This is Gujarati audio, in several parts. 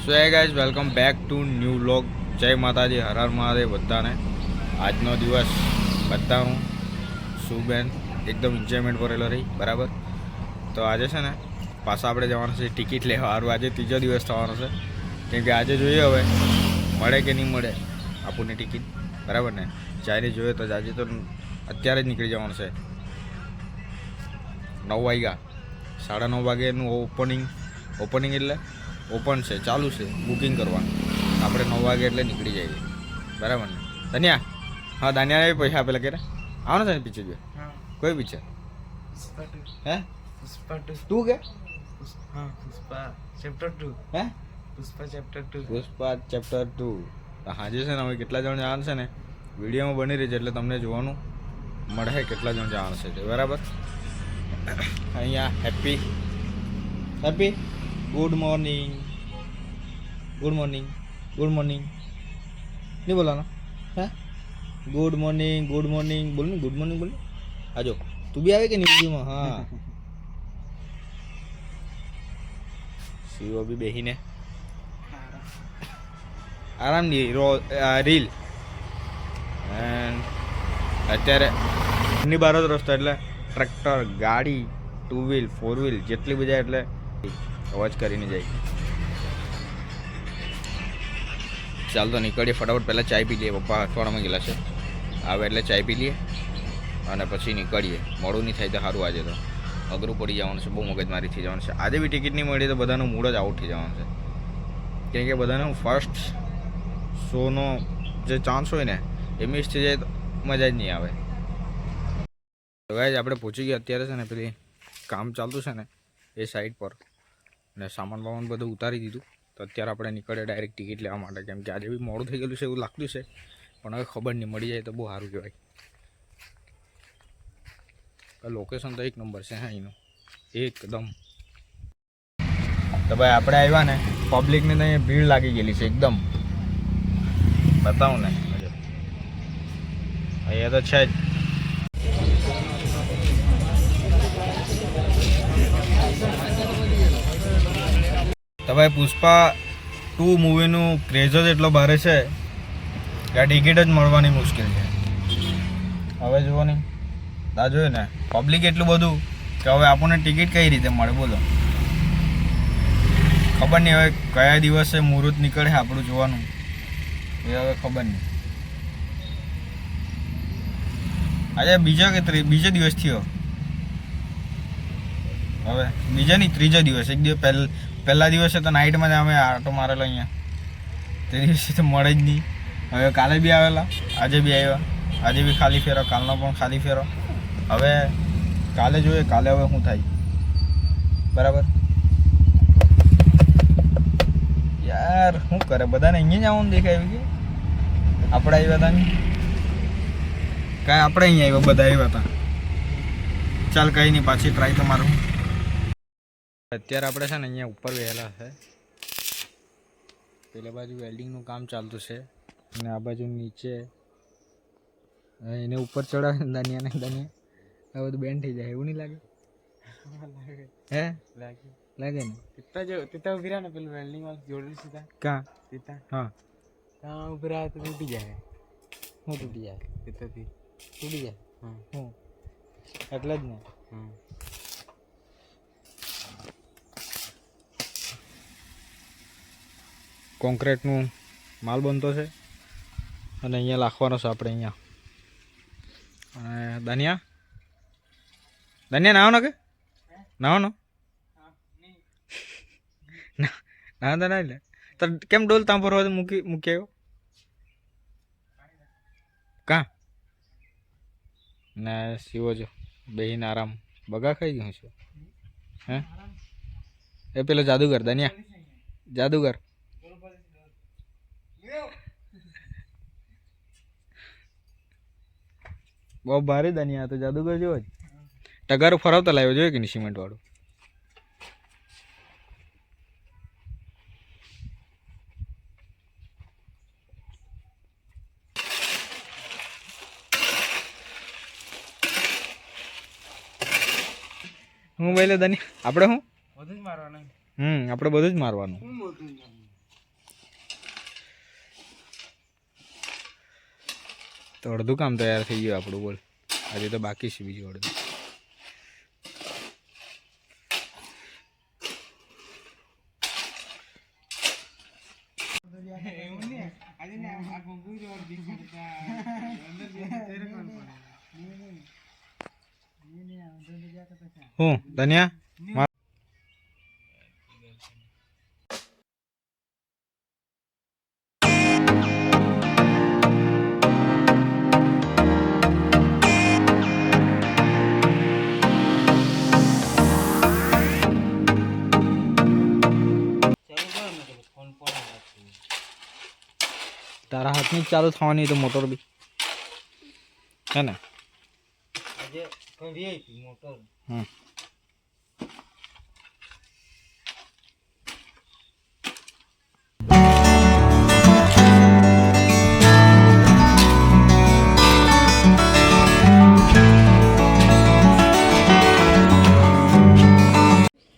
So hey guys, welcome back to new vlog. જય માતાજી, હર હર મહાદેવ બધાને. આજનો દિવસ બધાનું સુબેન એકદમ એન્જોયમેન્ટ કરેલો રહી બરાબર. તો આજે છે ને પાછા આપણે જવાનું છે ટિકિટ લેવા. સારું, આજે ત્રીજો દિવસ થવાનો છે. કેમ કે આજે જોઈએ હવે મળે કે નહીં મળે આપણને ટિકિટ, બરાબર ને. જ્યારે જોઈએ તો આજે તો અત્યારે જ નીકળી જવાનું છે. 9 વાગ્યા, 9:30 વાગ્યાનું ઓપનિંગ એટલે ઓપન છે, ચાલુ છે બુકિંગ કરવાનું. આપણે 9 વાગે એટલે નીકળી જઈએ, બરાબર ને. દાનિયા, હા દાનિયા પૈસા આપેલા ક્યારે આવવાનું છે ને પિક્ચર જોઈએ? કોઈ પિક્ચર? હે પુષ્પા 2 કે? હા પુષ્પા ચેપ્ટર 2. હે પુષ્પા ચેપ્ટર 2. હાજે છે ને હવે કેટલા જણ જવાનું છે ને વિડીયોમાં બની રહી છે, એટલે તમને જોવાનું મળે કેટલા જણ જવાનું છે તે, બરાબર. અહીંયા હેપી ગુડ મોર્નિંગ નહીં બોલાનો? હે ગુડ મોર્નિંગ બોલ ને, ગુડ મોર્નિંગ બોલ. આજો તું બી આવે કે નહીં વિડીયોમાં? હા સીઓ બી બેહીને આરામની રીલ. એન્ડ અત્યારે એની બહાર જ રસ્તો, એટલે ટ્રેક્ટર, ગાડી, 2 વ્હીલ 4 વ્હીલ જેટલી બી જાય એટલે અવાજ કરીને જાય. ચાલ તો નીકળીએ ફટાફટ. પહેલાં ચાય પી લઈએ, પપ્પા અઠવાડિયામાં ગયેલા છે, આવે એટલે ચાય પી લઈએ અને પછી નીકળીએ. મોડું નહીં થાય તો સારું. આજે તો અઘરું પડી જવાનું છે, બહુ મગજમારી થઈ જવાનું છે. આજે બી ટિકિટ નહીં મળી તો બધાનું મૂડ જ આઉટ થઈ જવાનું છે. કેમ કે બધાનો ફર્સ્ટ શોનો જે ચાન્સ હોય ને એ મિસ થઈ જાય તો મજા જ નહીં આવે. તો ગાઈઝ આપણે પહોંચી ગયા અત્યારે છે ને પેલી કામ ચાલતું છે ને એ સાઈડ પર, ને સામાન બધું ઉતારી દીધું. તો અત્યારે આપણે નીકળે ડાયરેક્ટ ટિકિટ લેવા માટે. કેમ કે આજે બી મોડું થઈ ગયેલું છે એવું લાગતું છે, પણ હવે ખબર નહીં, મળી જાય તો બહુ સારું કહેવાય. લોકેશન તો એક નંબર છે હા એનું, એકદમ. તો ભાઈ આપણે આવ્યા ને, પબ્લિકને તો અહીંયા ભીડ લાગી ગયેલી છે એકદમ. બતાવું ને અહીંયા તો છે જ. તો ભાઈ પુષ્પા 2 મૂવીનું ક્રેઝ જ એટલો ભારે છે કે આ ટિકિટ જ મળવાની મુશ્કેલ છે. હવે જુઓ નહીં, આ જોયું ને પબ્લિક એટલું બધું કે હવે આપણને ટિકિટ કઈ રીતે મળે બોલો. ખબર નહીં હવે કયા દિવસે મુહૂર્ત નીકળે આપણું જોવાનું એ હવે ખબર નહીં. આજે બીજો દિવસ થયો, હવે બીજા નહીં ત્રીજો દિવસ. એક દિવસ પહેલા દિવસે તો નાઇટમાં જ અમે આટો મારેલો અહીંયા, તે દિવસે તો મળે જ નહીં. હવે કાલે બી આવેલા, આજે બી આવ્યા, આજે બી ખાલી ફેરો, કાલનો પણ ખાલી ફેરો. હવે કાલે જોઈએ, કાલે હવે શું થાય, બરાબર. યાર શું કરે, બધાને અહીંયા જ આવવાનું દેખાય કે આપણે આવ્યા હતા ને કાંઈ આપણે અહીંયા આવ્યા, બધા આવ્યા હતા. ચાલ કંઈ નહીં, પાછી ટ્રાય તો મારું. અત્યારે આપણે છે ને અહીંયા ઉપર વહેલા છે, પેલા બાજુ વેલ્ડિંગનું કામ ચાલતું છે અને આ બાજુ નીચે એને ઉપર ચડાવે દાનિયા આ બધું બેન્ડ થઈ જાય એવું નહીં લાગે? હે લાગે ને? તીતા ઉભી રહ્યા ને પેલું વેલ્ડિંગ વાળું જોડેલું સીધા કાં તીતા, હા ત્યાં ઉભી રહ્યા તો તૂટી જાય. શું તૂટી જાય? તીતાથી તૂટી જાય. હા હું એટલે જ ને. કોન્ક્રીટનું માલ બનતો છે અને અહીંયા લાખવાનો છે આપણે અહીંયા. અને દાનિયા નાવાનો કે નાવાનો ના તો ના લે તો કેમ ડોલ ત્યાં પર મૂકી આવ્યો કાં ને? સીવો જો બેહીને આરામ બગા ખાઈ ગયું છે. હે એ પેલો જાદુગર દાનિયા, જાદુગર બહુ ભારે દાનિયા તો જાદુગર જેવો જ. ટગારો ફરાવતા લાવ્યો જોઈએ કે નહીં સિમેન્ટ વાળું. હું બોલે દાનિયા આપણે શું બધું જ મારવાનું? આપણે બધું જ મારવાનું. તો અડધું કામ તૈયાર થઈ ગયું આપણું. બોલ, આજે તો બાકી છે બીજું અડધું. હું ધન્યા તારા હાથની જ ચાલુ થવાની તો મોટર બી હે ને. હમ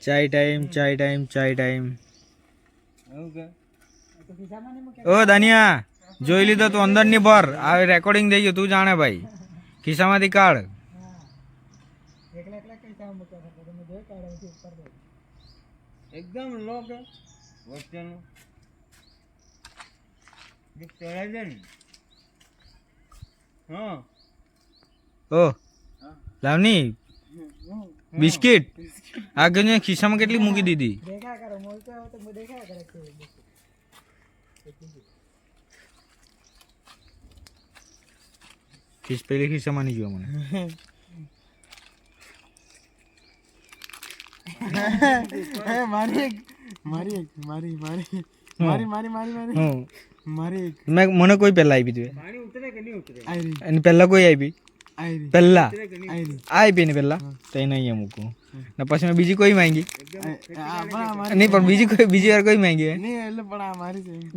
ચાય ટાઈમ ચાય ટાઈમ ચાય ટાઈમ. ઓ દાનિયા, જોઈ લીધો તું અંદર ની ભર. આ રેકોર્ડિંગ થઈ ગયું, તું જાણે ભાઈ. ખિસ્સામાંથી કાઢ. એકદમ લો કે વચ્ચેનું એક ચડાઈ દે ને. હા ઓ લાવની બિસ્કિટ આગળ ખિસ્સામાં કેટલી મૂકી દીધી. પેલી ખિસ્સામાં નહીં જોવા મને. મને કોઈ પહેલા આપી તું એની પહેલા કોઈ આપી પહેલા આપી ને પહેલા તો એને અહીંયા મૂકું ને પછી મેં બીજી કોઈ માંગી નહીં પણ બીજી વાર કોઈ માંગી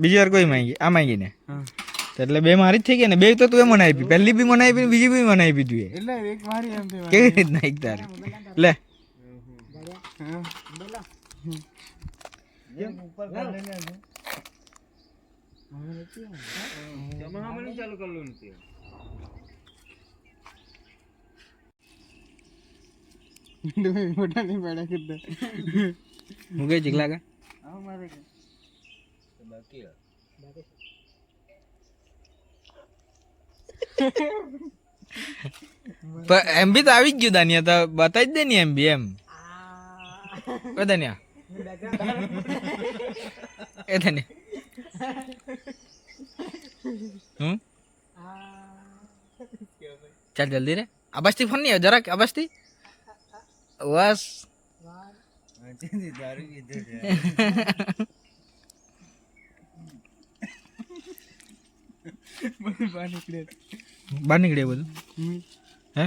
બીજી વાર કોઈ માંગી આ માંગી ને એટલે બે મારી જ થઈ ગઈ ને. બે તો તું મને આપી, પહેલી બી મને આપી, બીજી બી મને આપી તું. કેવી રીતના એક તારી લે ચાલુ કર લો ને. મોટા નહીં પેડા કરતા હું કઈ ચીકલા કા બાકી એમ બી તો આવી જ ગયું દાનિયા. તો બતાવી જ દે ને એમ બી એમ દાનિયા એ દાનિયા ચાલ જલ્દી રે. અબસ્તી ફોન નહીં જરાક અબસ્તી બસ બહાર નીકળે બધું હે.